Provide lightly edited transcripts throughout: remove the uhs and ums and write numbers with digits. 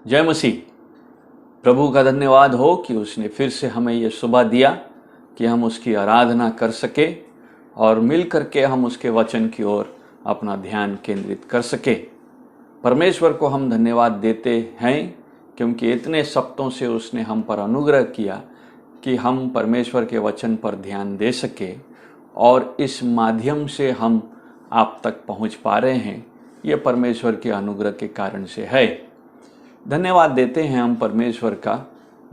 जय मसीह। प्रभु का धन्यवाद हो कि उसने फिर से हमें ये सुबह दिया कि हम उसकी आराधना कर सके और मिल करके हम उसके वचन की ओर अपना ध्यान केंद्रित कर सके। परमेश्वर को हम धन्यवाद देते हैं क्योंकि इतने सप्तों से उसने हम पर अनुग्रह किया कि हम परमेश्वर के वचन पर ध्यान दे सके और इस माध्यम से हम आप तक पहुंच पा रहे हैं। ये परमेश्वर के अनुग्रह के कारण से है। धन्यवाद देते हैं हम परमेश्वर का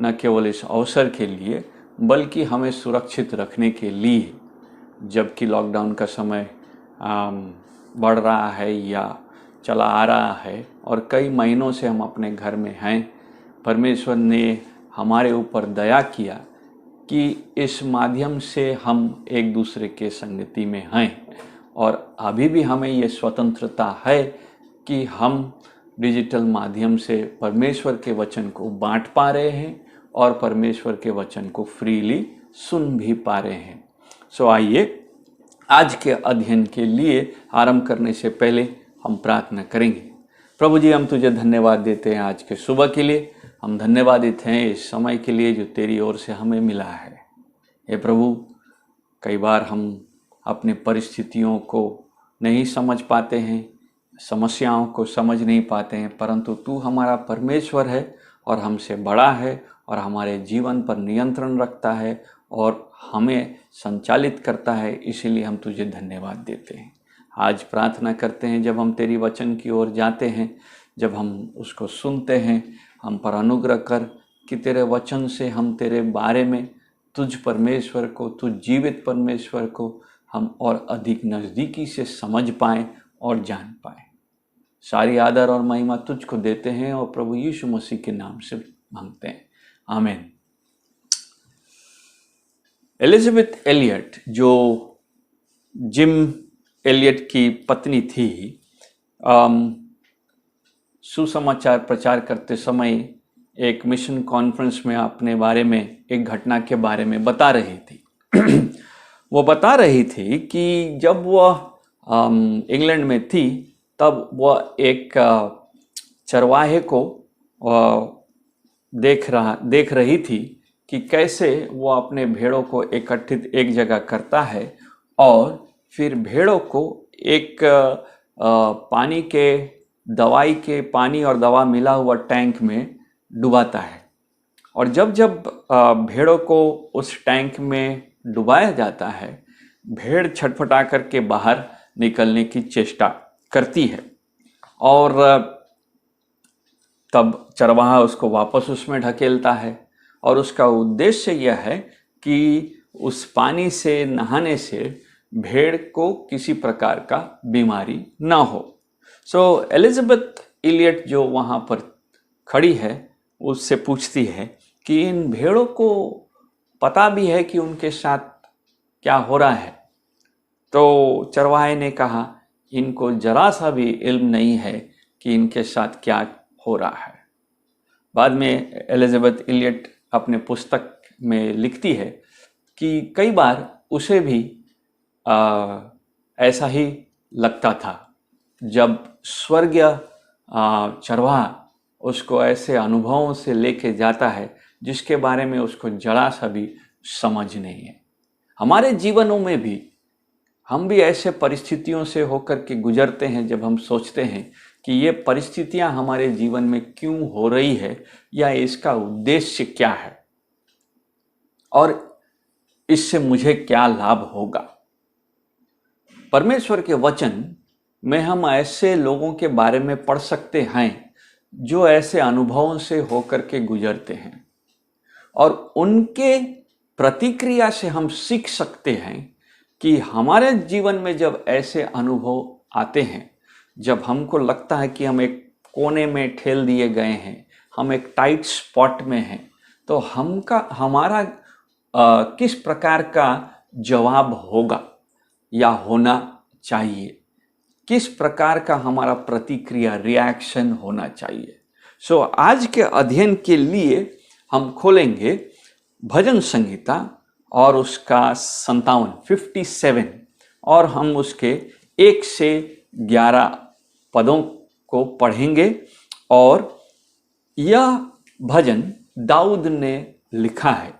न केवल इस अवसर के लिए बल्कि हमें सुरक्षित रखने के लिए। जबकि लॉकडाउन का समय बढ़ रहा है या चला आ रहा है और कई महीनों से हम अपने घर में हैं, परमेश्वर ने हमारे ऊपर दया किया कि इस माध्यम से हम एक दूसरे के संगति में हैं और अभी भी हमें ये स्वतंत्रता है कि हम डिजिटल माध्यम से परमेश्वर के वचन को बांट पा रहे हैं और परमेश्वर के वचन को फ्रीली सुन भी पा रहे हैं। सो आइए आज के अध्ययन के लिए आरंभ करने से पहले हम प्रार्थना करेंगे। प्रभु जी, हम तुझे धन्यवाद देते हैं आज के सुबह के लिए। हम धन्यवादित हैं इस समय के लिए जो तेरी ओर से हमें मिला है। हे प्रभु, कई बार हम अपनी परिस्थितियों को नहीं समझ पाते हैं, समस्याओं को समझ नहीं पाते हैं, परंतु तू हमारा परमेश्वर है और हमसे बड़ा है और हमारे जीवन पर नियंत्रण रखता है और हमें संचालित करता है। इसीलिए हम तुझे धन्यवाद देते हैं। आज प्रार्थना करते हैं जब हम तेरी वचन की ओर जाते हैं, जब हम उसको सुनते हैं, हम पर अनुग्रह कर कि तेरे वचन से हम तेरे बारे में, तुझ परमेश्वर को, तुझ जीवित परमेश्वर को हम और अधिक नज़दीकी से समझ पाएँ और जान पाएँ। सारी आदर और महिमा तुझको देते हैं और प्रभु यीशु मसीह के नाम से मांगते हैं, आमीन। एलिजाबेथ एलियट जो जिम एलियट की पत्नी थी, सुसमाचार प्रचार करते समय एक मिशन कॉन्फ्रेंस में अपने बारे में, एक घटना के बारे में बता रही थी। वो बता रही थी कि जब वह इंग्लैंड में थी तब वह एक चरवाहे को देख रही थी कि कैसे वो अपने भेड़ों को इकट्ठित एक जगह करता है और फिर भेड़ों को एक पानी और दवा मिला हुआ टैंक में डुबाता है। और जब भेड़ों को उस टैंक में डुबाया जाता है, भेड़ छटपटा करके बाहर निकलने की चेष्टा करती है और तब चरवाहा उसको वापस उसमें ढकेलता है और उसका उद्देश्य यह है कि उस पानी से नहाने से भेड़ को किसी प्रकार का बीमारी ना हो। सो एलिजाबेथ एलियट जो वहाँ पर खड़ी है उससे पूछती है कि इन भेड़ों को पता भी है कि उनके साथ क्या हो रहा है? तो चरवाहे ने कहा, इनको जरा सा भी इल्म नहीं है कि इनके साथ क्या हो रहा है। बाद में एलिजाबेथ एलियट अपने पुस्तक में लिखती है कि कई बार उसे भी ऐसा ही लगता था जब स्वर्गीय चरवाहा उसको ऐसे अनुभवों से लेके जाता है जिसके बारे में उसको जरा सा भी समझ नहीं है। हमारे जीवनों में भी हम भी ऐसे परिस्थितियों से होकर के गुजरते हैं जब हम सोचते हैं कि ये परिस्थितियां हमारे जीवन में क्यों हो रही है या इसका उद्देश्य क्या है और इससे मुझे क्या लाभ होगा। परमेश्वर के वचन में हम ऐसे लोगों के बारे में पढ़ सकते हैं जो ऐसे अनुभवों से होकर के गुजरते हैं और उनके प्रतिक्रिया से हम सीख सकते हैं कि हमारे जीवन में जब ऐसे अनुभव आते हैं, जब हमको लगता है कि हम एक कोने में ठेल दिए गए हैं, हम एक टाइट स्पॉट में हैं, तो हमारा किस प्रकार का जवाब होगा या होना चाहिए, किस प्रकार का हमारा प्रतिक्रिया रिएक्शन होना चाहिए। सो आज के अध्ययन के लिए हम खोलेंगे भजन संहिता और उसका 57 और हम उसके 1 से 11 पदों को पढ़ेंगे और यह भजन दाऊद ने लिखा है,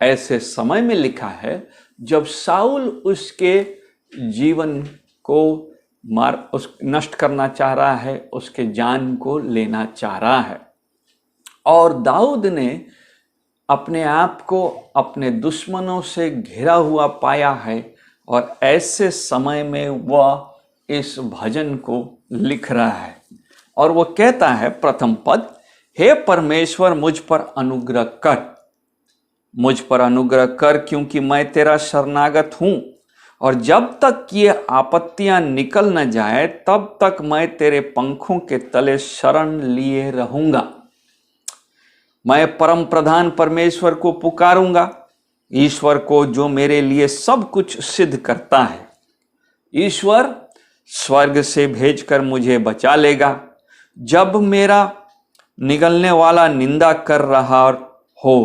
ऐसे समय में लिखा है जब शाऊल उसके जीवन को नष्ट करना चाह रहा है, उसके जान को लेना चाह रहा है। और दाऊद ने अपने आप को अपने दुश्मनों से घिरा हुआ पाया है और ऐसे समय में वह इस भजन को लिख रहा है। और वो कहता है, प्रथम पद, हे परमेश्वर मुझ पर अनुग्रह कर, मुझ पर अनुग्रह कर क्योंकि मैं तेरा शरणागत हूं, और जब तक ये आपत्तियां निकल न जाए तब तक मैं तेरे पंखों के तले शरण लिए रहूंगा। मैं परम प्रधान परमेश्वर को पुकारूंगा, ईश्वर को जो मेरे लिए सब कुछ सिद्ध करता है। ईश्वर स्वर्ग से भेजकर मुझे बचा लेगा जब मेरा निगलने वाला निंदा कर रहा हो।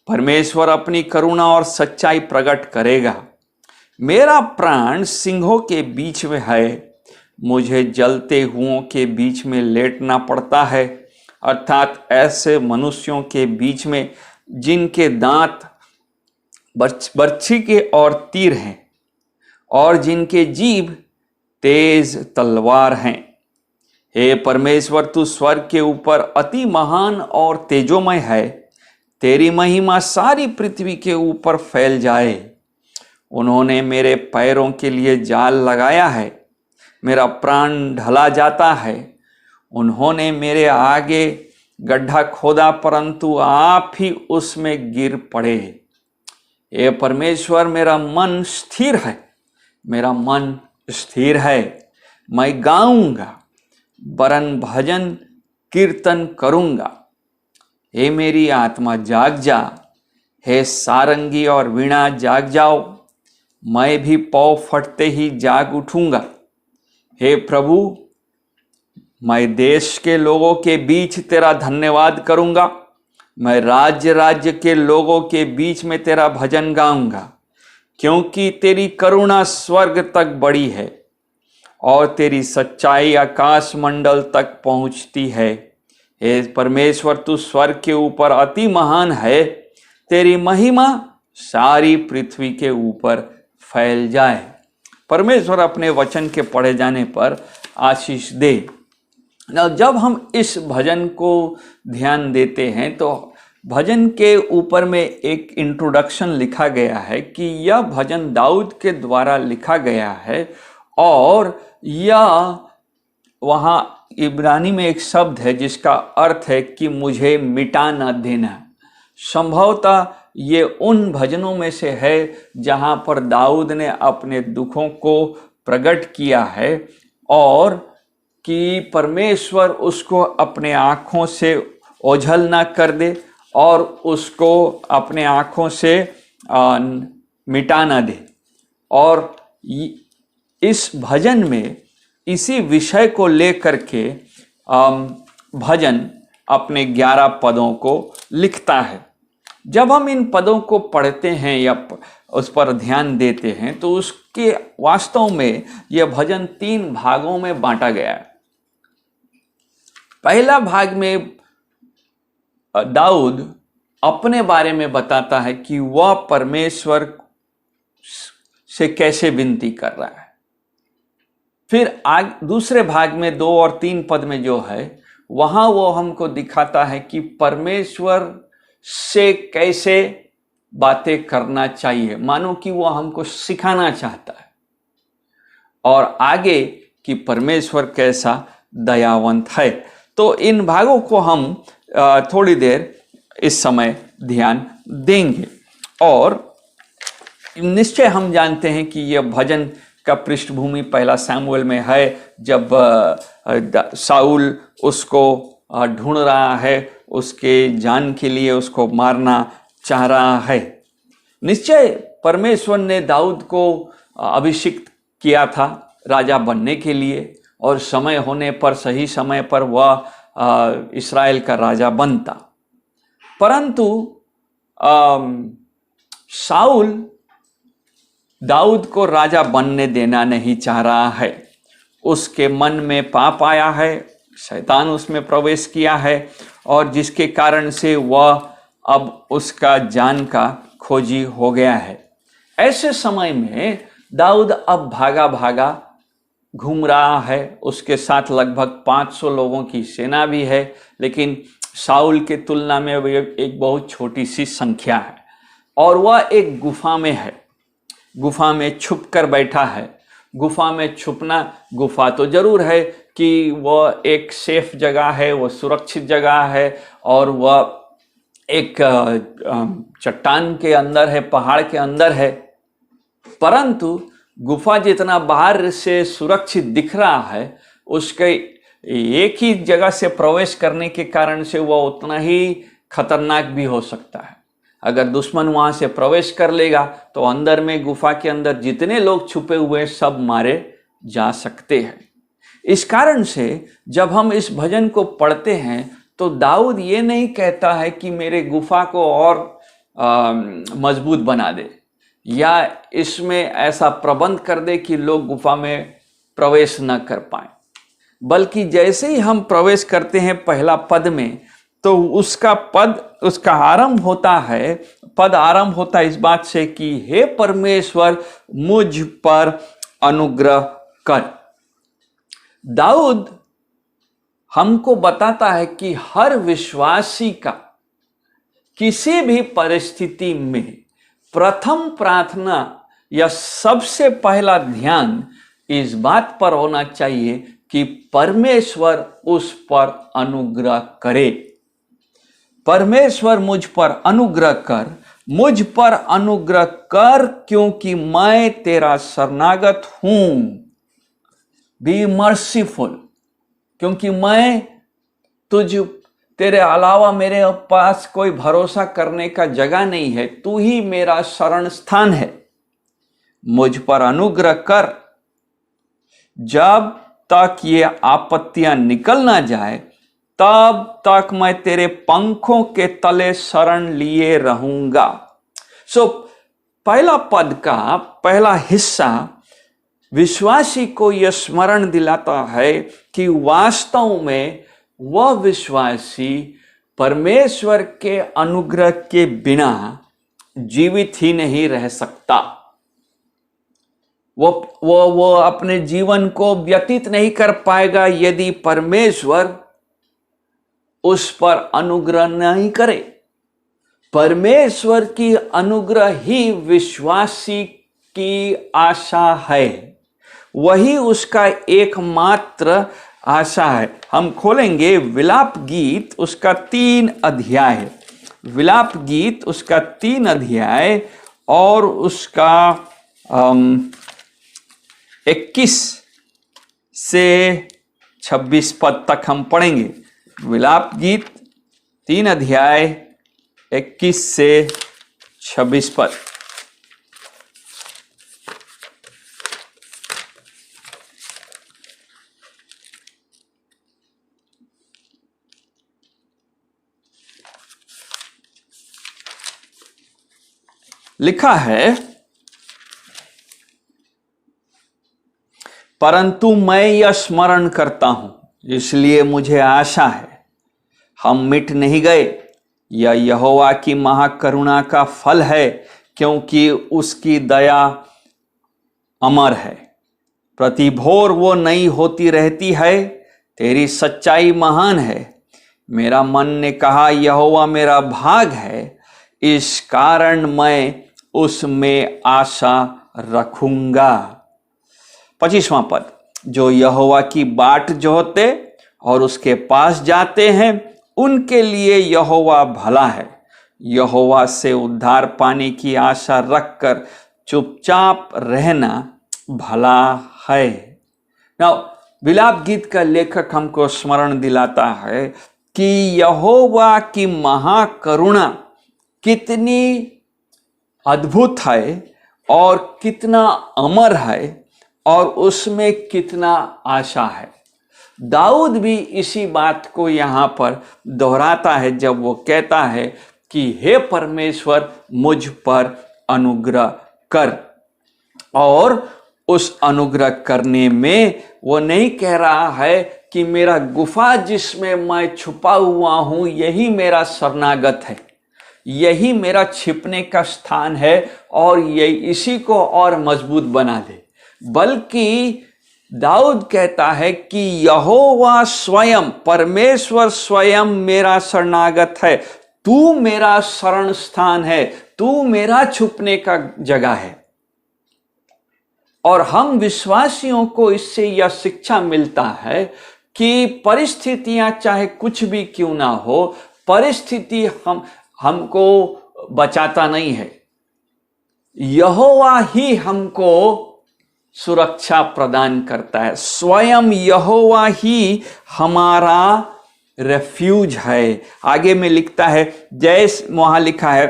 परमेश्वर अपनी करुणा और सच्चाई प्रकट करेगा। मेरा प्राण सिंहों के बीच में है, मुझे जलते हुओं के बीच में लेटना पड़ता है, अर्थात ऐसे मनुष्यों के बीच में जिनके दांत बर्छी के और तीर हैं और जिनके जीभ तेज तलवार हैं। हे परमेश्वर, तू स्वर्ग के ऊपर अति महान और तेजोमय है, तेरी महिमा सारी पृथ्वी के ऊपर फैल जाए। उन्होंने मेरे पैरों के लिए जाल लगाया है, मेरा प्राण ढला जाता है। उन्होंने मेरे आगे गड्ढा खोदा परंतु आप ही उसमें गिर पड़े। हे परमेश्वर, मेरा मन स्थिर है, मेरा मन स्थिर है, मैं गाऊंगा, वरन भजन कीर्तन करूंगा। हे मेरी आत्मा जाग जा, हे सारंगी और वीणा जाग जाओ, मैं भी पौ फटते ही जाग उठूंगा। हे प्रभु, मैं देश के लोगों के बीच तेरा धन्यवाद करूंगा, मैं राज्य राज्य के लोगों के बीच में तेरा भजन गाऊंगा, क्योंकि तेरी करुणा स्वर्ग तक बड़ी है और तेरी सच्चाई आकाश मंडल तक पहुंचती है। हे परमेश्वर, तू स्वर्ग के ऊपर अति महान है, तेरी महिमा सारी पृथ्वी के ऊपर फैल जाए। परमेश्वर अपने वचन के पढ़े जाने पर आशीष दे। जब हम इस भजन को ध्यान देते हैं तो भजन के ऊपर में एक इंट्रोडक्शन लिखा गया है कि यह भजन दाऊद के द्वारा लिखा गया है, और यह वहाँ इब्रानी में एक शब्द है जिसका अर्थ है कि मुझे मिटा न देना। संभवतः ये उन भजनों में से है जहाँ पर दाऊद ने अपने दुखों को प्रकट किया है और कि परमेश्वर उसको अपने आँखों से ओझल ना कर दे और उसको अपने आँखों से मिटा ना दे। और इस भजन में इसी विषय को लेकर के भजन अपने 11 पदों को लिखता है। जब हम इन पदों को पढ़ते हैं या उस पर ध्यान देते हैं तो उसके वास्तव में यह भजन 3 भागों में बांटा गया है। पहला भाग में दाऊद अपने बारे में बताता है कि वह परमेश्वर से कैसे विनती कर रहा है। फिर दूसरे भाग में 2 और 3 पद में जो है वहां वो हमको दिखाता है कि परमेश्वर से कैसे बातें करना चाहिए, मानो कि वो हमको सिखाना चाहता है। और आगे कि परमेश्वर कैसा दयावंत है। तो इन भागों को हम थोड़ी देर इस समय ध्यान देंगे। और निश्चय हम जानते हैं कि यह भजन का पृष्ठभूमि पहला शमूएल में है, जब शाऊल उसको ढूंढ रहा है, उसके जान के लिए उसको मारना चाह रहा है। निश्चय परमेश्वर ने दाऊद को अभिषिक्त किया था राजा बनने के लिए, और समय होने पर, सही समय पर वह इस्राएल का राजा बनता। परंतु शाऊल दाऊद को राजा बनने देना नहीं चाह रहा है। उसके मन में पाप आया है, शैतान उसमें प्रवेश किया है और जिसके कारण से वह अब उसका जान का खोजी हो गया है। ऐसे समय में दाऊद अब भागा भागा घूम रहा है। उसके साथ लगभग 500 लोगों की सेना भी है, लेकिन शाऊल के तुलना में वह एक बहुत छोटी सी संख्या है और वह एक गुफा में है। गुफा में छुप कर बैठा है। गुफा में छुपना, गुफा तो जरूर है कि वह एक सेफ जगह है, वह सुरक्षित जगह है और वह एक चट्टान के अंदर है, पहाड़ के अंदर है, परंतु गुफा जितना बाहर से सुरक्षित दिख रहा है, उसके एक ही जगह से प्रवेश करने के कारण से वह उतना ही खतरनाक भी हो सकता है। अगर दुश्मन वहां से प्रवेश कर लेगा तो अंदर में, गुफा के अंदर जितने लोग छुपे हुए सब मारे जा सकते हैं। इस कारण से जब हम इस भजन को पढ़ते हैं तो दाऊद ये नहीं कहता है कि मेरे गुफा को और मजबूत बना दे या इसमें ऐसा प्रबंध कर दे कि लोग गुफा में प्रवेश न कर पाए, बल्कि जैसे ही हम प्रवेश करते हैं पहला पद में, तो उसका आरंभ होता है, पद आरंभ होता है इस बात से कि हे परमेश्वर मुझ पर अनुग्रह कर। दाऊद हमको बताता है कि हर विश्वासी का किसी भी परिस्थिति में प्रथम प्रार्थना या सबसे पहला ध्यान इस बात पर होना चाहिए कि परमेश्वर उस पर अनुग्रह करे। परमेश्वर मुझ पर अनुग्रह कर, मुझ पर अनुग्रह कर क्योंकि मैं तेरा शरणागत हूं। बी मर्सीफुल, क्योंकि मैं तेरे अलावा मेरे पास कोई भरोसा करने का जगह नहीं है, तू ही मेरा शरण स्थान है। मुझ पर अनुग्रह कर जब तक ये आपत्तियां निकल ना जाए, तब तक मैं तेरे पंखों के तले शरण लिए रहूंगा। पहला पद का पहला हिस्सा विश्वासी को यह स्मरण दिलाता है कि वास्तव में वह विश्वासी परमेश्वर के अनुग्रह के बिना जीवित ही नहीं रह सकता। वो अपने जीवन को व्यतीत नहीं कर पाएगा यदि परमेश्वर उस पर अनुग्रह नहीं करे। परमेश्वर की अनुग्रह ही विश्वासी की आशा है, वही उसका एकमात्र आशा है। हम खोलेंगे विलाप गीत उसका 3 अध्याय, विलाप गीत उसका 3 अध्याय और उसका 21 से 26 पद तक हम पढ़ेंगे। विलाप गीत 3 अध्याय 21 से 26 पद। लिखा है, परंतु मैं यह स्मरण करता हूं, इसलिए मुझे आशा है, हम मिट नहीं गए। यह यहोवा की महाकरुणा का फल है, क्योंकि उसकी दया अमर है। प्रति भोर वो नई होती रहती है, तेरी सच्चाई महान है। मेरा मन ने कहा, यहोवा मेरा भाग है, इस कारण मैं उसमें आशा रखूंगा। 25वां पद, जो यहोवा की बाट जोहते और उसके पास जाते हैं, उनके लिए यहोवा भला है। यहोवा से उद्धार पाने की आशा रखकर चुपचाप रहना भला है। विलाप गीत का लेखक हमको स्मरण दिलाता है कि यहोवा की महाकरुणा कितनी अद्भुत है और कितना अमर है और उसमें कितना आशा है। दाऊद भी इसी बात को यहाँ पर दोहराता है जब वो कहता है कि हे परमेश्वर मुझ पर अनुग्रह कर। और उस अनुग्रह करने में वो नहीं कह रहा है कि मेरा गुफा जिसमें मैं छुपा हुआ हूं यही मेरा शरणागत है, यही मेरा छिपने का स्थान है और ये इसी को और मजबूत बना दे। बल्कि दाऊद कहता है कि यहोवा स्वयं, परमेश्वर स्वयं मेरा शरणागत है, तू मेरा शरण स्थान है, तू मेरा छुपने का जगह है। और हम विश्वासियों को इससे यह शिक्षा मिलता है कि परिस्थितियां चाहे कुछ भी क्यों ना हो, परिस्थिति हमको बचाता नहीं है, यहोवा ही हमको सुरक्षा प्रदान करता है। स्वयं यहोवा ही हमारा रेफ्यूज है। आगे में लिखता है, जैसे वहां लिखा है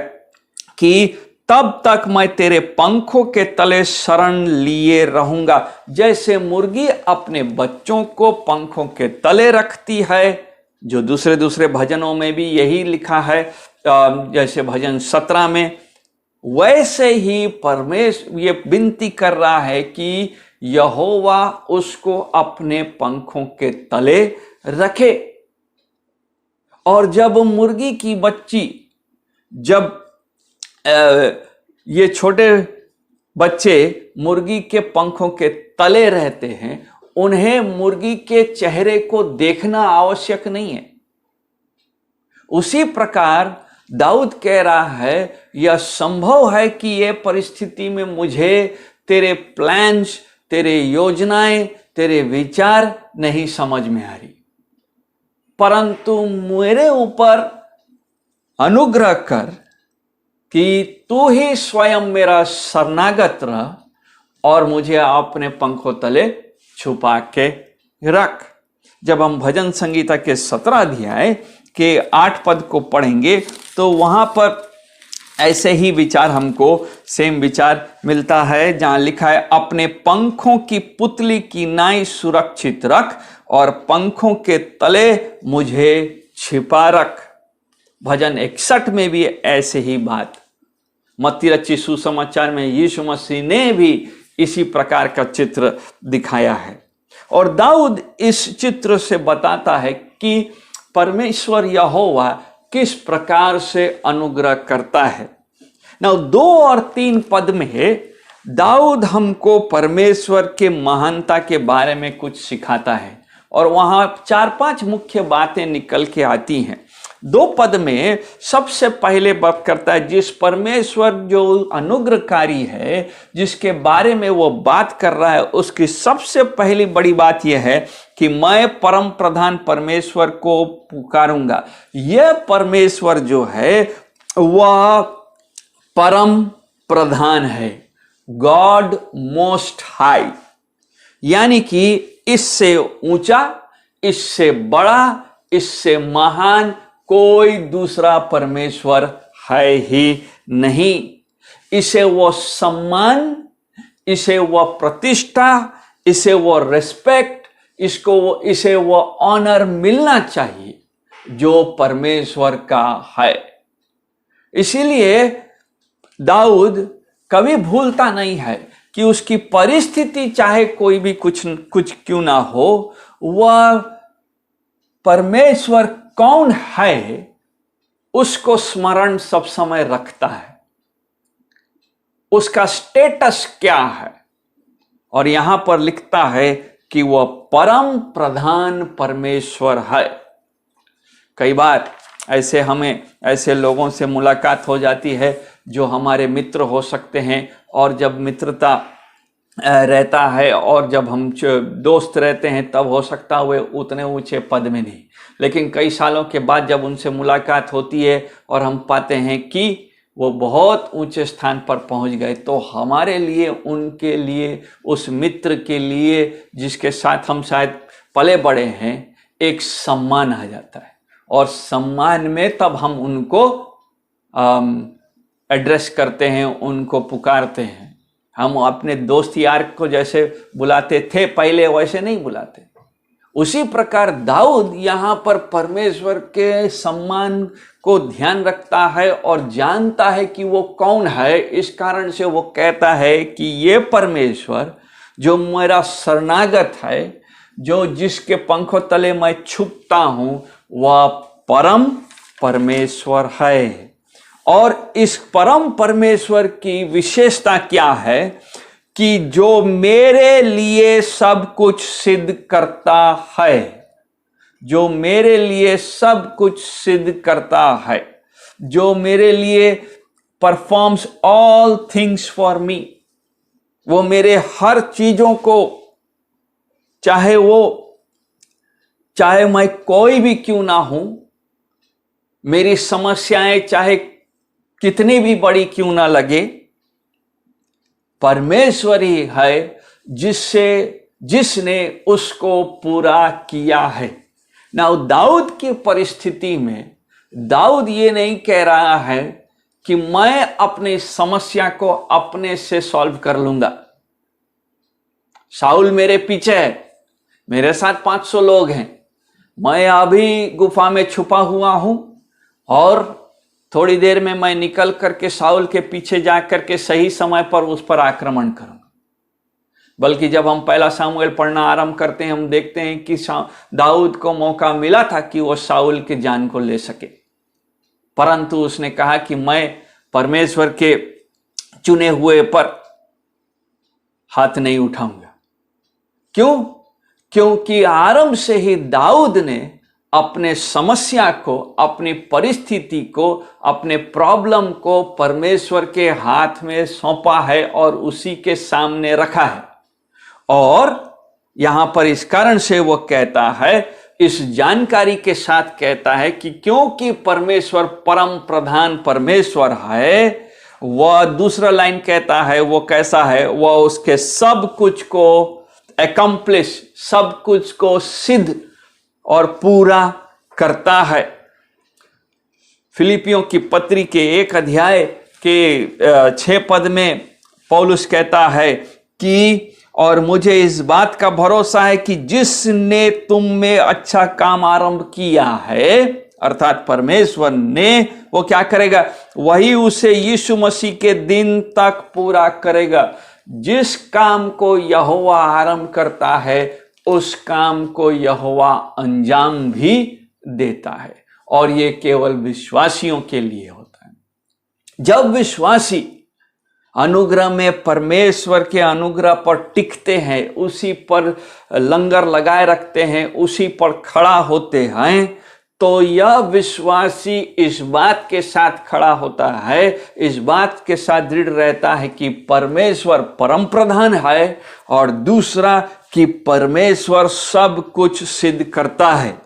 कि तब तक मैं तेरे पंखों के तले शरण लिए रहूंगा। जैसे मुर्गी अपने बच्चों को पंखों के तले रखती है, जो दूसरे भजनों में भी यही लिखा है, जैसे भजन 17 में, वैसे ही परमेश्वर ये विनती कर रहा है कि यहोवा उसको अपने पंखों के तले रखे। और जब मुर्गी की बच्ची, जब ये छोटे बच्चे मुर्गी के पंखों के तले रहते हैं, उन्हें मुर्गी के चेहरे को देखना आवश्यक नहीं है। उसी प्रकार दाऊद कह रहा है, यह संभव है कि यह परिस्थिति में मुझे तेरे प्लान्स, तेरे योजनाएं, तेरे विचार नहीं समझ में आ रही, परंतु मेरे ऊपर अनुग्रह कर कि तू ही स्वयं मेरा शरणागत रह और मुझे अपने पंखों तले छुपा के रख। जब हम भजन संगीता के 17 अध्याय के 8 पद को पढ़ेंगे तो वहां पर ऐसे ही विचार हमको सेम विचार मिलता है, जहां लिखा है, अपने पंखों की पुतली की नाई सुरक्षित रख और पंखों के तले मुझे छिपा रख। भजन 61 में भी ऐसे ही बात, मत्ती रचित सुसमाचार में यीशु मसीह ने भी इसी प्रकार का चित्र दिखाया है। और दाऊद इस चित्र से बताता है कि परमेश्वर यहोवा किस प्रकार से अनुग्रह करता है। नाउ 2 और 3 पद में दाऊद हमको परमेश्वर के महानता के बारे में कुछ सिखाता है और वहां 4-5 मुख्य बातें निकल के आती हैं। 2 पद में सबसे पहले बात करता है, जिस परमेश्वर जो अनुग्रहकारी है, जिसके बारे में वो बात कर रहा है, उसकी सबसे पहली बड़ी बात यह है कि मैं परम प्रधान परमेश्वर को पुकारूंगा। यह परमेश्वर जो है वह परम प्रधान है, गॉड मोस्ट हाई, यानी कि इससे ऊंचा, इससे बड़ा, इससे महान कोई दूसरा परमेश्वर है ही नहीं। इसे वो सम्मान, इसे वो प्रतिष्ठा, इसे वो रिस्पेक्ट, इसे वो ऑनर मिलना चाहिए जो परमेश्वर का है। इसीलिए दाऊद कभी भूलता नहीं है कि उसकी परिस्थिति चाहे कोई भी कुछ क्यों ना हो, वह परमेश्वर कौन है उसको स्मरण सब समय रखता है, उसका स्टेटस क्या है। और यहां पर लिखता है कि वह परम प्रधान परमेश्वर है। कई बार ऐसे लोगों से मुलाकात हो जाती है जो हमारे मित्र हो सकते हैं, और जब मित्रता रहता है और जब हम दोस्त रहते हैं तब हो सकता है वे उतने ऊंचे पद में नहीं, लेकिन कई सालों के बाद जब उनसे मुलाकात होती है और हम पाते हैं कि वो बहुत ऊंचे स्थान पर पहुंच गए, तो हमारे लिए, उनके लिए, उस मित्र के लिए जिसके साथ हम शायद पले बड़े हैं, एक सम्मान आ जाता है। और सम्मान में तब हम उनको एड्रेस करते हैं, उनको पुकारते हैं। हम अपने दोस्त यार को जैसे बुलाते थे पहले, वैसे नहीं बुलाते। उसी प्रकार दाऊद यहाँ पर परमेश्वर के सम्मान को ध्यान रखता है और जानता है कि वो कौन है। इस कारण से वो कहता है कि ये परमेश्वर जो मेरा शरणागत है, जो जिसके पंखों तले मैं छुपता हूं वह परम परमेश्वर है। और इस परम परमेश्वर की विशेषता क्या है कि जो मेरे लिए सब कुछ सिद्ध करता है, जो मेरे लिए सब कुछ सिद्ध करता है, जो मेरे लिए performs all things for me, वो मेरे हर चीजों को, चाहे मैं कोई भी क्यों ना हूं, मेरी समस्याएं चाहे कितनी भी बड़ी क्यों ना लगे, परमेश्वर ही है जिसने उसको पूरा किया है। नाउ दाऊद की परिस्थिति में दाऊद ये नहीं कह रहा है कि मैं अपनी समस्या को अपने से सॉल्व कर लूंगा। शाऊल मेरे पीछे है, मेरे साथ 500 लोग हैं, मैं अभी गुफा में छुपा हुआ हूं और थोड़ी देर में मैं निकल करके शाऊल के पीछे जाकर के सही समय पर उस पर आक्रमण करूंगा। बल्कि जब हम पहला सामुएल पढ़ना आरंभ करते हैं, हम देखते हैं कि दाऊद को मौका मिला था कि वो शाऊल के जान को ले सके, परंतु उसने कहा कि मैं परमेश्वर के चुने हुए पर हाथ नहीं उठाऊंगा। क्यों? क्योंकि आरंभ से ही दाऊद ने अपने समस्या को, अपनी परिस्थिति को, अपने प्रॉब्लम को परमेश्वर के हाथ में सौंपा है और उसी के सामने रखा है। और यहां पर इस कारण से वो कहता है, इस जानकारी के साथ कहता है कि क्योंकि परमेश्वर परम प्रधान परमेश्वर है, वह दूसरा लाइन कहता है वो कैसा है, वह उसके सब कुछ को एकम्प्लिश, सब कुछ को सिद्ध और पूरा करता है। फिलिपियों की पत्री के 1 अध्याय के 6 पद में पौलुस कहता है कि और मुझे इस बात का भरोसा है कि जिसने तुम में अच्छा काम आरंभ किया है, अर्थात परमेश्वर ने, वो क्या करेगा? वही उसे यीशु मसीह के दिन तक पूरा करेगा। जिस काम को यहोवा आरंभ करता है उस काम को यहोवा अंजाम भी देता है, और ये केवल विश्वासियों के लिए होता है। जब विश्वासी अनुग्रह में, परमेश्वर के अनुग्रह पर टिकते हैं, उसी पर लंगर लगाए रखते हैं, उसी पर खड़ा होते हैं, तो यह विश्वासी इस बात के साथ खड़ा होता है, इस बात के साथ दृढ़ रहता है कि परमेश्वर परम प्रधान है, और दूसरा कि परमेश्वर सब कुछ सिद्ध करता है।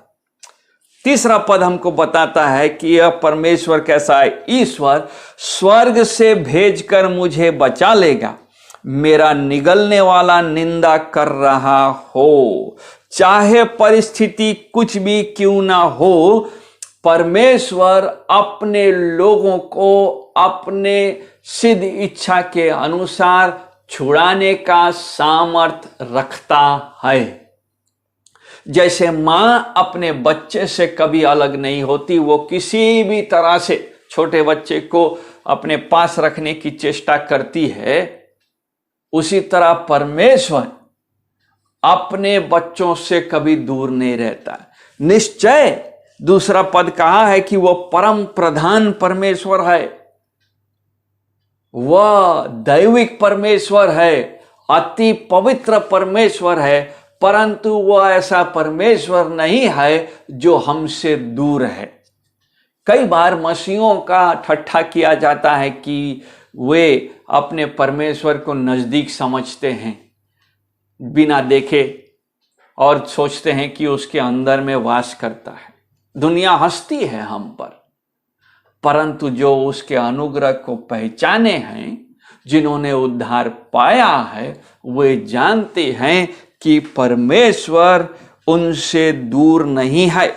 तीसरा पद हमको बताता है कि यह परमेश्वर कैसा है। ईश्वर स्वर्ग से भेजकर मुझे बचा लेगा, मेरा निगलने वाला निंदा कर रहा हो। चाहे परिस्थिति कुछ भी क्यों ना हो, परमेश्वर अपने लोगों को अपने सिद्ध इच्छा के अनुसार छुड़ाने का सामर्थ्य रखता है। जैसे मां अपने बच्चे से कभी अलग नहीं होती, वो किसी भी तरह से छोटे बच्चे को अपने पास रखने की चेष्टा करती है, उसी तरह परमेश्वर अपने बच्चों से कभी दूर नहीं रहता। निश्चय दूसरा पद कहा है कि वह परम प्रधान परमेश्वर है, वह दैविक परमेश्वर है, अति पवित्र परमेश्वर है, परंतु वह ऐसा परमेश्वर नहीं है जो हमसे दूर है। कई बार मसीहों का ठट्ठा किया जाता है कि वे अपने परमेश्वर को नजदीक समझते हैं बिना देखे, और सोचते हैं कि उसके अंदर में वास करता है। दुनिया हंसती है हम पर, परंतु जो उसके अनुग्रह को पहचाने हैं, जिन्होंने उद्धार पाया है, वे जानते हैं कि परमेश्वर उनसे दूर नहीं है।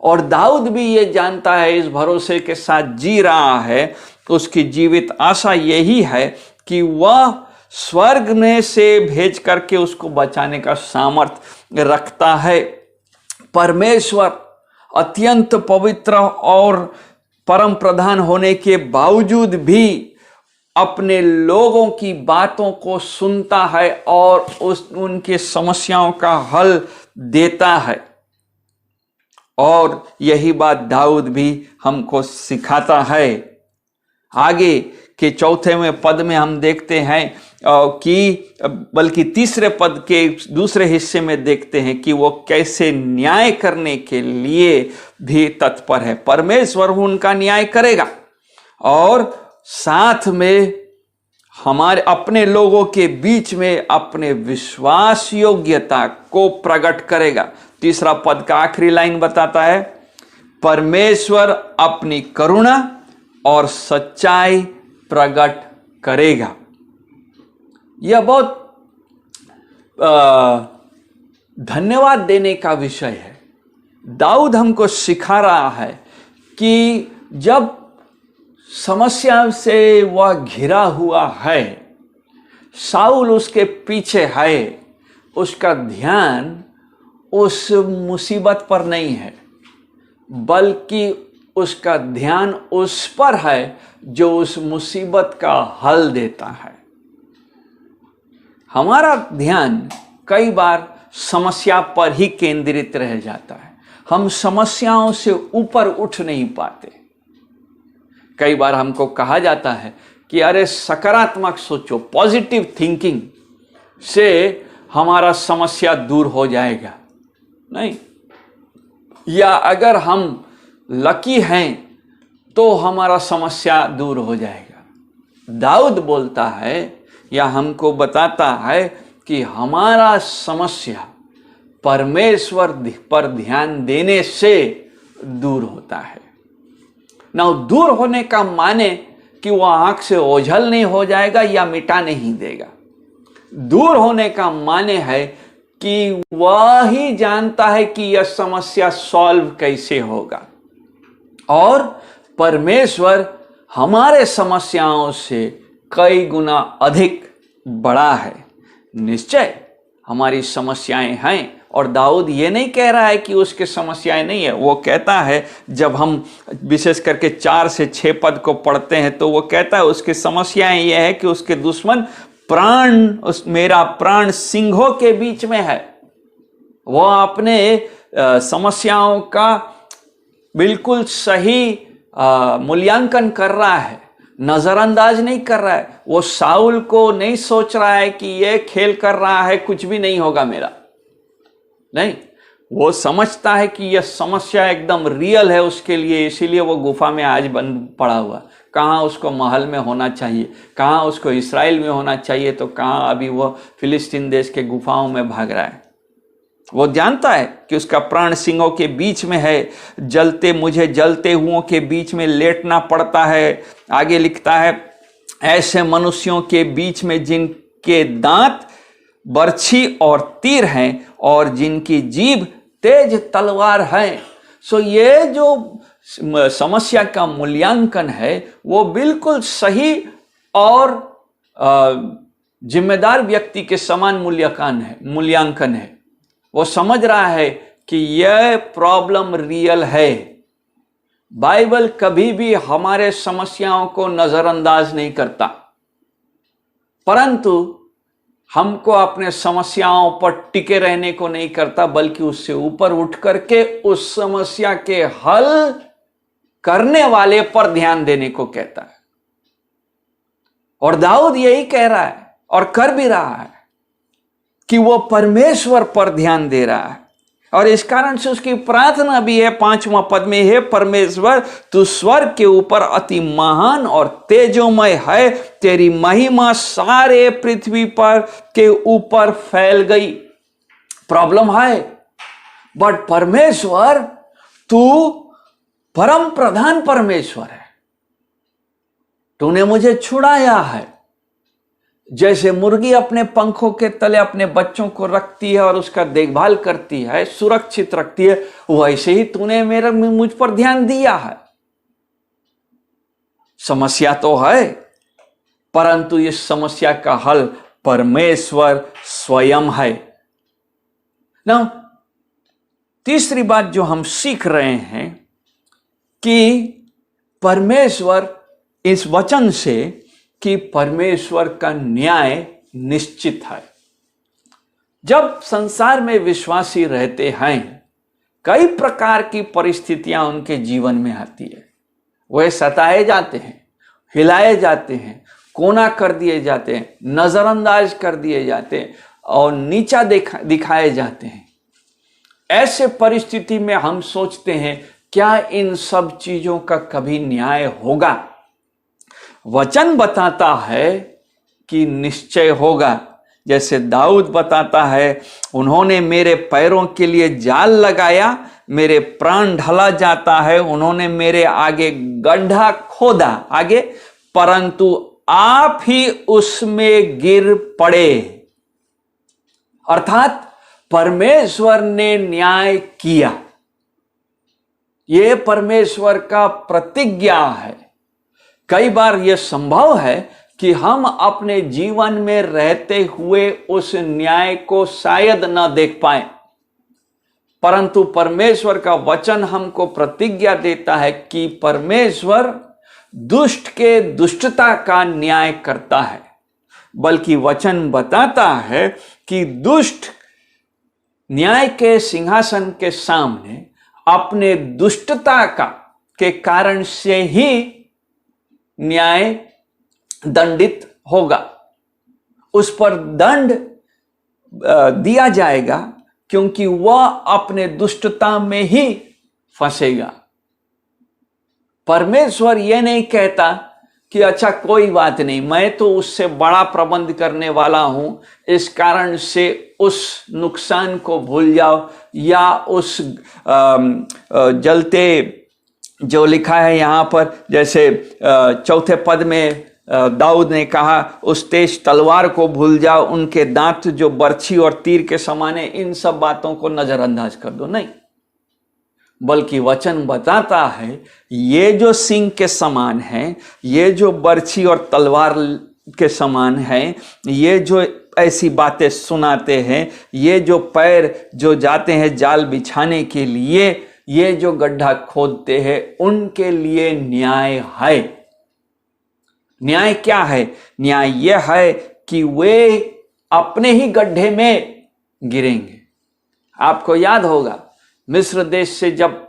और दाऊद भी ये जानता है, इस भरोसे के साथ जी रहा है। उसकी जीवित आशा यही है कि वह स्वर्ग में से भेज करके उसको बचाने का सामर्थ्य रखता है। परमेश्वर अत्यंत पवित्र और परम प्रधान होने के बावजूद भी अपने लोगों की बातों को सुनता है और उनके समस्याओं का हल देता है। और यही बात दाऊद भी हमको सिखाता है। आगे के चौथे में पद में हम देखते हैं कि बल्कि तीसरे पद के दूसरे हिस्से में देखते हैं कि वो कैसे न्याय करने के लिए भी तत्पर है। परमेश्वर उनका न्याय करेगा और साथ में हमारे अपने लोगों के बीच में अपने विश्वास योग्यता को प्रकट करेगा। तीसरा पद का आखिरी लाइन बताता है, परमेश्वर अपनी करुणा और सच्चाई प्रकट करेगा। यह बहुत धन्यवाद देने का विषय है। दाऊद हमको सिखा रहा है कि जब समस्या से वह घिरा हुआ है, शाऊल उसके पीछे है, उसका ध्यान उस मुसीबत पर नहीं है, बल्कि उसका ध्यान उस पर है जो उस मुसीबत का हल देता है। हमारा ध्यान कई बार समस्या पर ही केंद्रित रह जाता है। हम समस्याओं से ऊपर उठ नहीं पाते। कई बार हमको कहा जाता है कि अरे सकारात्मक सोचो, पॉजिटिव थिंकिंग से हमारा समस्या दूर हो जाएगा। नहीं, या अगर हम लकी हैं तो हमारा समस्या दूर हो जाएगा। दाऊद बोलता है या हमको बताता है कि हमारा समस्या परमेश्वर पर ध्यान देने से दूर होता है। ना दूर होने का माने कि वह आंख से ओझल नहीं हो जाएगा या मिटा नहीं देगा। दूर होने का माने है कि वह ही जानता है कि यह समस्या सॉल्व कैसे होगा, और परमेश्वर हमारे समस्याओं से कई गुना अधिक बड़ा है। निश्चय हमारी समस्याएं हैं, और दाऊद ये नहीं कह रहा है कि उसके समस्याएं नहीं है। वो कहता है, जब हम विशेष करके 4 से 6 पद को पढ़ते हैं तो वो कहता है उसकी समस्याएं ये है कि उसके दुश्मन मेरा प्राण सिंहों के बीच में है। वो अपने समस्याओं का बिल्कुल सही मूल्यांकन कर रहा है, नजरअंदाज नहीं कर रहा है। वो शाऊल को नहीं सोच रहा है कि ये खेल कर रहा है, कुछ भी नहीं होगा मेरा। नहीं, वो समझता है कि यह समस्या एकदम रियल है उसके लिए, इसीलिए वो गुफा में आज बंद पड़ा हुआ। कहाँ उसको महल में होना चाहिए, कहाँ उसको इस्राएल में होना चाहिए, तो कहाँ अभी वो फिलिस्तीन देश के गुफाओं में भाग रहा है। वो जानता है कि उसका प्राण सिंहों के बीच में है। मुझे जलते हुओं के बीच में लेटना पड़ता है। आगे लिखता है, ऐसे मनुष्यों के बीच में जिनके दांत बर्छी और तीर हैं और जिनकी जीभ तेज तलवार है। सो ये जो समस्या का मूल्यांकन है वो बिल्कुल सही और जिम्मेदार व्यक्ति के समान मूल्यांकन है। वो समझ रहा है कि यह प्रॉब्लम रियल है। बाइबल कभी भी हमारे समस्याओं को नजरअंदाज नहीं करता, परंतु हमको अपने समस्याओं पर टिके रहने को नहीं करता, बल्कि उससे ऊपर उठ करके उस समस्या के हल करने वाले पर ध्यान देने को कहता है। और दाऊद यही कह रहा है और कर भी रहा है कि वो परमेश्वर पर ध्यान दे रहा है। और इस कारण से उसकी प्रार्थना भी है 5वां पद में, हे परमेश्वर, तू स्वर्ग के ऊपर अति महान और तेजोमय है, तेरी महिमा सारे पृथ्वी पर के ऊपर फैल गई। प्रॉब्लम है, बट परमेश्वर तू परम प्रधान परमेश्वर है। तूने मुझे छुड़ाया है। जैसे मुर्गी अपने पंखों के तले अपने बच्चों को रखती है और उसका देखभाल करती है, सुरक्षित रखती है, वैसे ही तूने मुझ पर ध्यान दिया है। समस्या तो है, परंतु इस समस्या का हल परमेश्वर स्वयं है ना। तीसरी बात जो हम सीख रहे हैं कि परमेश्वर इस वचन से कि परमेश्वर का न्याय निश्चित है। जब संसार में विश्वासी रहते हैं, कई प्रकार की परिस्थितियां उनके जीवन में आती है। वह सताए जाते हैं, हिलाए जाते हैं, कोना कर दिए जाते हैं, नजरअंदाज कर दिए जाते हैं और नीचा दिखाए जाते हैं। ऐसे परिस्थिति में हम सोचते हैं, क्या इन सब चीजों का कभी न्याय होगा? वचन बताता है कि निश्चय होगा। जैसे दाऊद बताता है, उन्होंने मेरे पैरों के लिए जाल लगाया, मेरे प्राण ढला जाता है, उन्होंने मेरे आगे गड्ढा खोदा, आगे, परंतु आप ही उसमें गिर पड़े। अर्थात परमेश्वर ने न्याय किया। यह परमेश्वर का प्रतिज्ञा है। कई बार यह संभव है कि हम अपने जीवन में रहते हुए उस न्याय को शायद न देख पाए, परंतु परमेश्वर का वचन हमको प्रतिज्ञा देता है कि परमेश्वर दुष्ट के दुष्टता का न्याय करता है। बल्कि वचन बताता है कि दुष्ट न्याय के सिंहासन के सामने अपने दुष्टता के कारण से ही न्याय दंडित होगा। उस पर दंड दिया जाएगा, क्योंकि वह अपने दुष्टता में ही फंसेगा। परमेश्वर यह नहीं कहता कि अच्छा कोई बात नहीं, मैं तो उससे बड़ा प्रबंध करने वाला हूं, इस कारण से उस नुकसान को भूल जाओ, या उस जलते, जो लिखा है यहां पर, जैसे चौथे पद में दाऊद ने कहा, उस तेज तलवार को भूल जाओ, उनके दांत जो बर्छी और तीर के समान है, इन सब बातों को नजरअंदाज कर दो। नहीं, बल्कि वचन बताता है ये जो सिंह के समान है, ये जो बर्छी और तलवार के समान है, ये जो ऐसी बातें सुनाते हैं, ये जो पैर जो जाते हैं जाल बिछाने के लिए, ये जो गड्ढा खोदते हैं, उनके लिए न्याय है। न्याय क्या है? न्याय यह है कि वे अपने ही गड्ढे में गिरेंगे। आपको याद होगा, मिस्र देश से जब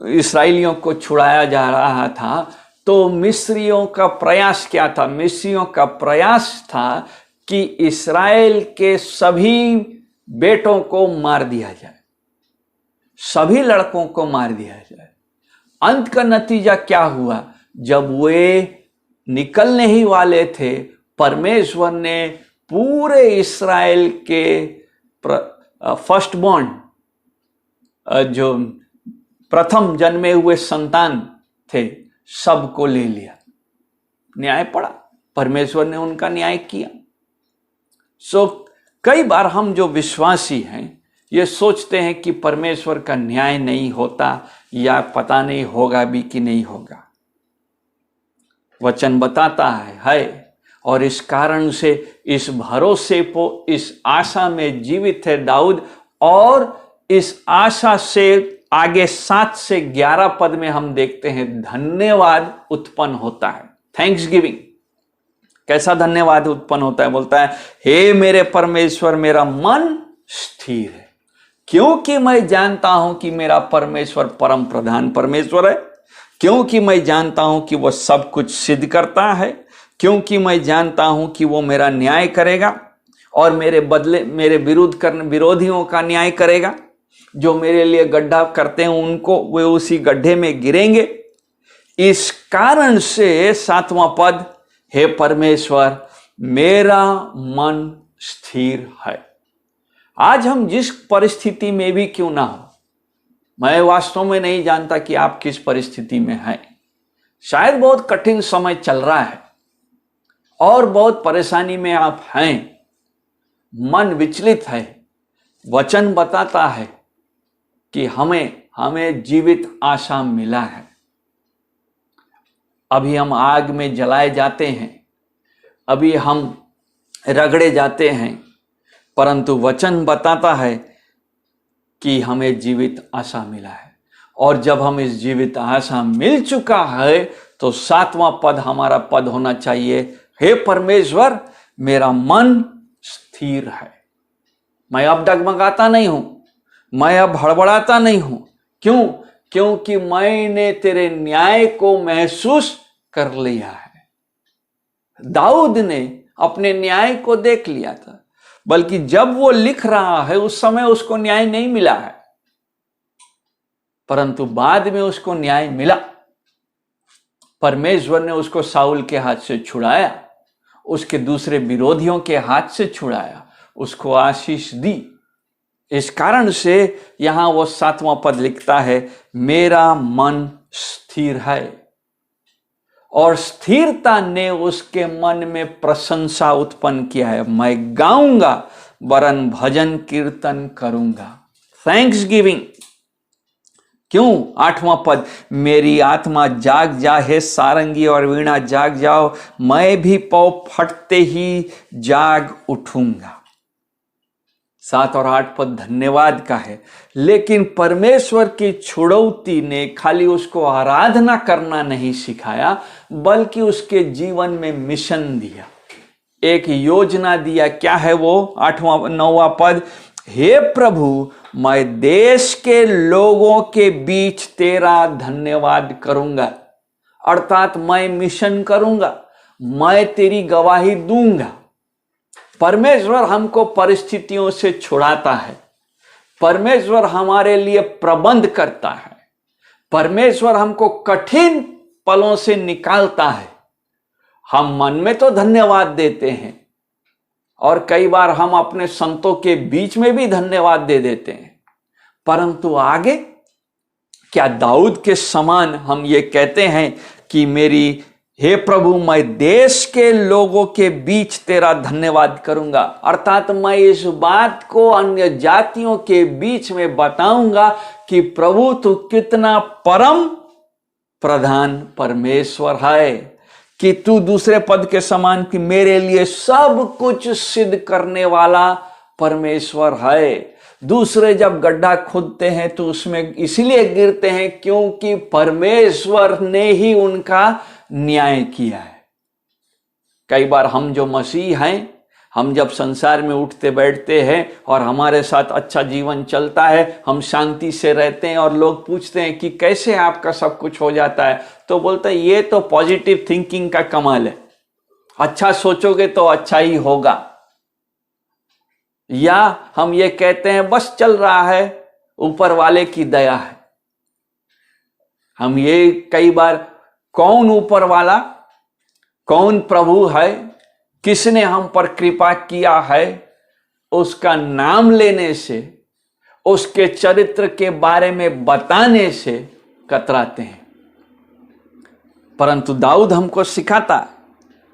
इस्राएलियों को छुड़ाया जा रहा था, तो मिस्रियों का प्रयास क्या था? मिस्रियों का प्रयास था कि इस्राएल के सभी बेटों को मार दिया जाए, सभी लड़कों को मार दिया जाए। अंत का नतीजा क्या हुआ? जब वे निकलने ही वाले थे, परमेश्वर ने पूरे इस्राएल के फर्स्ट बॉर्न, जो प्रथम जन्मे हुए संतान थे, सबको ले लिया। न्याय पड़ा, परमेश्वर ने उनका न्याय किया। कई बार हम जो विश्वासी हैं, ये सोचते हैं कि परमेश्वर का न्याय नहीं होता, या पता नहीं होगा भी कि नहीं होगा। वचन बताता है, और इस कारण से, इस भरोसे को, इस आशा में जीवित है दाऊद। और इस आशा से आगे 7 से 11 पद में हम देखते हैं धन्यवाद उत्पन्न होता है। Thanks giving. कैसा धन्यवाद उत्पन्न होता है? बोलता है, हे मेरे परमेश्वर, मेरा मन स्थिर है, क्योंकि मैं जानता हूं कि मेरा परमेश्वर परम प्रधान परमेश्वर है, क्योंकि मैं जानता हूं कि वह सब कुछ सिद्ध करता है, क्योंकि मैं जानता हूं कि वो मेरा न्याय करेगा और मेरे बदले, मेरे विरोधियों का न्याय करेगा। जो मेरे लिए गड्ढा करते हैं, उनको वे उसी गड्ढे में गिरेंगे। इस कारण से 7वां पद, हे परमेश्वर, मेरा मन स्थिर है। आज हम जिस परिस्थिति में भी क्यों ना हो, मैं वास्तव में नहीं जानता कि आप किस परिस्थिति में हैं। शायद बहुत कठिन समय चल रहा है और बहुत परेशानी में आप हैं, मन विचलित है। वचन बताता है कि हमें जीवित आशा मिला है। अभी हम आग में जलाए जाते हैं, अभी हम रगड़े जाते हैं, परंतु वचन बताता है कि हमें जीवित आशा मिला है। और जब हम इस जीवित आशा मिल चुका है, तो 7वां पद हमारा पद होना चाहिए, हे परमेश्वर मेरा मन स्थिर है। मैं अब डगमगाता नहीं हूं, मैं अब हड़बड़ाता नहीं हूं। क्यों? क्योंकि मैंने तेरे न्याय को महसूस कर लिया है। दाऊद ने अपने न्याय को देख लिया था, बल्कि जब वो लिख रहा है उस समय उसको न्याय नहीं मिला है, परंतु बाद में उसको न्याय मिला। परमेश्वर ने उसको साउल के हाथ से छुड़ाया, उसके दूसरे विरोधियों के हाथ से छुड़ाया, उसको आशीष दी। इस कारण से यहां वो 7वां पद लिखता है, मेरा मन स्थिर है। और स्थिरता ने उसके मन में प्रशंसा उत्पन्न किया है। मैं गाऊंगा वरन भजन कीर्तन करूंगा, थैंक्स गिविंग। क्यों? 8वां पद, मेरी आत्मा जाग जा, हे सारंगी और वीणा जाग जाओ, मैं भी पौ फटते ही जाग उठूंगा। 7 और 8 पद धन्यवाद का है, लेकिन परमेश्वर की छुड़ौती ने खाली उसको आराधना करना नहीं सिखाया, बल्कि उसके जीवन में मिशन दिया, एक योजना दिया। क्या है वो? 9वां पद, हे प्रभु मैं देश के लोगों के बीच तेरा धन्यवाद करूंगा। अर्थात मैं मिशन करूंगा, मैं तेरी गवाही दूंगा। परमेश्वर हमको परिस्थितियों से छुड़ाता है, परमेश्वर हमारे लिए प्रबंध करता है, परमेश्वर हमको कठिन पलों से निकालता है। हम मन में तो धन्यवाद देते हैं, और कई बार हम अपने संतों के बीच में भी धन्यवाद दे देते हैं, परंतु आगे क्या दाऊद के समान हम ये कहते हैं कि हे प्रभु मैं देश के लोगों के बीच तेरा धन्यवाद करूंगा। अर्थात मैं इस बात को अन्य जातियों के बीच में बताऊंगा कि प्रभु तू कितना परम प्रधान परमेश्वर है, कि तू दूसरे पद के समान कि मेरे लिए सब कुछ सिद्ध करने वाला परमेश्वर है। दूसरे जब गड्ढा खोदते हैं तो उसमें इसलिए गिरते हैं क्योंकि परमेश्वर ने ही उनका न्याय किया है। कई बार हम जो मसीह हैं, हम जब संसार में उठते बैठते हैं और हमारे साथ अच्छा जीवन चलता है, हम शांति से रहते हैं, और लोग पूछते हैं कि कैसे आपका सब कुछ हो जाता है, तो बोलते हैं ये तो पॉजिटिव थिंकिंग का कमाल है, अच्छा सोचोगे तो अच्छा ही होगा। या हम ये कहते हैं बस चल रहा है, ऊपर वाले की दया है। हम ये कई बार, कौन ऊपर वाला, कौन प्रभु है, किसने हम पर कृपा किया है, उसका नाम लेने से, उसके चरित्र के बारे में बताने से कतराते हैं। परंतु दाऊद हमको सिखाता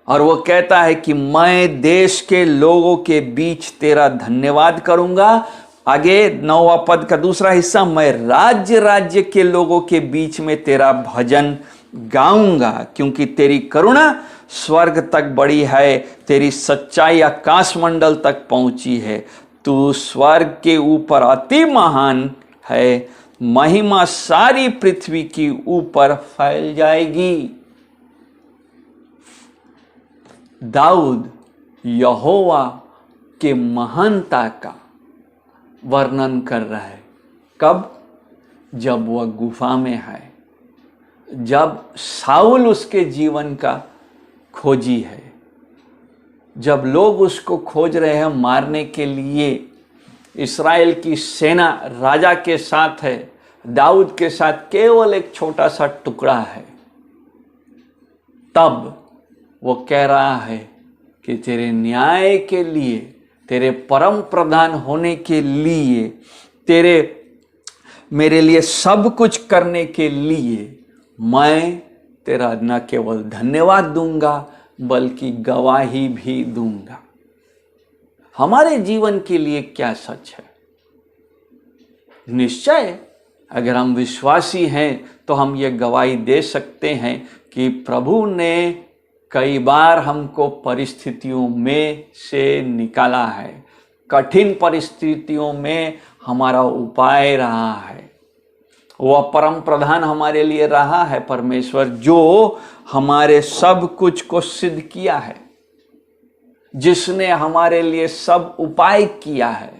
और वो कहता है कि मैं देश के लोगों के बीच तेरा धन्यवाद करूंगा। आगे 9वां पद का दूसरा हिस्सा, मैं राज्य राज्य के लोगों के बीच में तेरा भजन गाऊंगा, क्योंकि तेरी करुणा स्वर्ग तक बढ़ी है, तेरी सच्चाई आकाश मंडल तक पहुंची है, तू स्वर्ग के ऊपर अति महान है, महिमा सारी पृथ्वी की ऊपर फैल जाएगी। दाऊद यहोवा के महानता का वर्णन कर रहा है। कब? जब वह गुफा में है, जब साउल उसके जीवन का खोजी है, जब लोग उसको खोज रहे हैं मारने के लिए, इस्राएल की सेना राजा के साथ है, दाऊद के साथ केवल एक छोटा सा टुकड़ा है, तब वो कह रहा है कि तेरे न्याय के लिए, तेरे परम प्रधान होने के लिए, मेरे लिए सब कुछ करने के लिए मैं तेरा न केवल धन्यवाद दूंगा बल्कि गवाही भी दूंगा। हमारे जीवन के लिए क्या सच है? निश्चय अगर हम विश्वासी हैं तो हम ये गवाही दे सकते हैं कि प्रभु ने कई बार हमको परिस्थितियों में से निकाला है, कठिन परिस्थितियों में हमारा उपाय रहा है। वह परम प्रधान हमारे लिए रहा है परमेश्वर, जो हमारे सब कुछ को सिद्ध किया है, जिसने हमारे लिए सब उपाय किया है।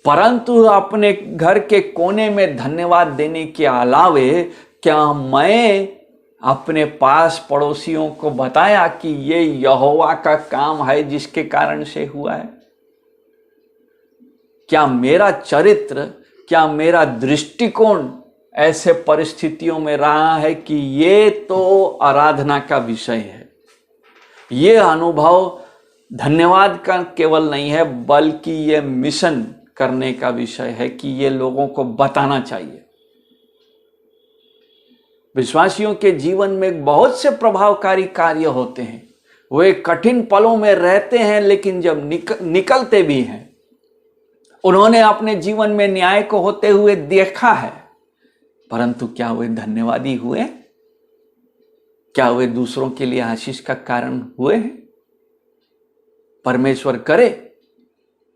परंतु अपने घर के कोने में धन्यवाद देने के अलावे क्या मैं अपने पास पड़ोसियों को बताया कि ये यहोवा का काम है जिसके कारण से हुआ है? क्या मेरा चरित्र, क्या मेरा दृष्टिकोण ऐसे परिस्थितियों में रहा है कि ये तो आराधना का विषय है, ये अनुभव धन्यवाद का केवल नहीं है बल्कि ये मिशन करने का विषय है कि ये लोगों को बताना चाहिए। विश्वासियों के जीवन में बहुत से प्रभावकारी कार्य होते हैं, वे कठिन पलों में रहते हैं, लेकिन जब निकलते भी हैं, उन्होंने अपने जीवन में न्याय को होते हुए देखा है, परंतु क्या वे धन्यवादी हुए? क्या वे दूसरों के लिए आशीष का कारण हुए हैं? परमेश्वर करे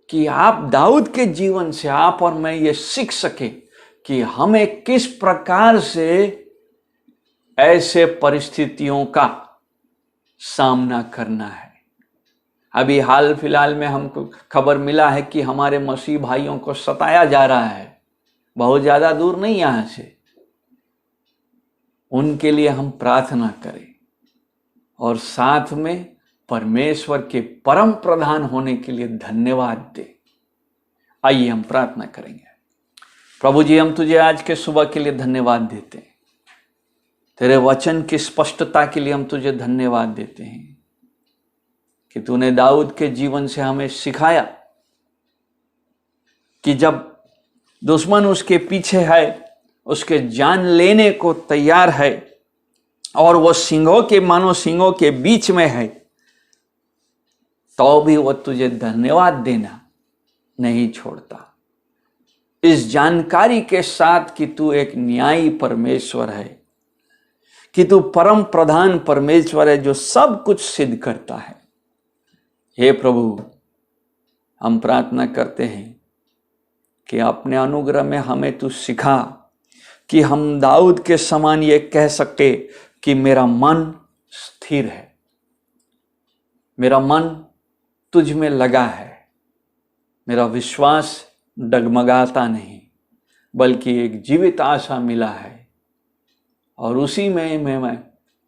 कि आप दाऊद के जीवन से, आप और मैं ये सीख सके कि हमें किस प्रकार से ऐसे परिस्थितियों का सामना करना है। अभी हाल फिलहाल में हमको खबर मिला है कि हमारे मसीह भाइयों को सताया जा रहा है, बहुत ज्यादा दूर नहीं यहां से। उनके लिए हम प्रार्थना करें और साथ में परमेश्वर के परम प्रधान होने के लिए धन्यवाद दें। आइए हम प्रार्थना करेंगे। प्रभु जी, हम तुझे आज के सुबह के लिए धन्यवाद देते हैं। तेरे वचन की स्पष्टता के लिए हम तुझे धन्यवाद देते हैं कि तूने दाऊद के जीवन से हमें सिखाया कि जब दुश्मन उसके पीछे है, उसके जान लेने को तैयार है और वो मानो सिंहों के बीच में है, तो भी वो तुझे धन्यवाद देना नहीं छोड़ता। इस जानकारी के साथ कि तू एक न्यायी परमेश्वर है, कि तू परम प्रधान परमेश्वर है जो सब कुछ सिद्ध करता है। हे प्रभु, हम प्रार्थना करते हैं कि अपने अनुग्रह में हमें तू सिखा कि हम दाऊद के समान ये कह सके कि मेरा मन स्थिर है, मेरा मन तुझ में लगा है, मेरा विश्वास डगमगाता नहीं बल्कि एक जीवित आशा मिला है और उसी में मैं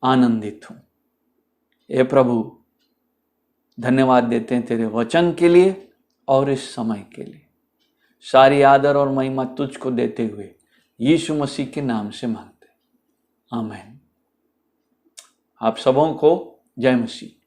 आनंदित हूं। हे प्रभु, धन्यवाद देते हैं तेरे वचन के लिए और इस समय के लिए। सारी आदर और महिमा तुझको देते हुए यीशु मसीह के नाम से मांगते, आमीन। आप सबों को जय मसीह।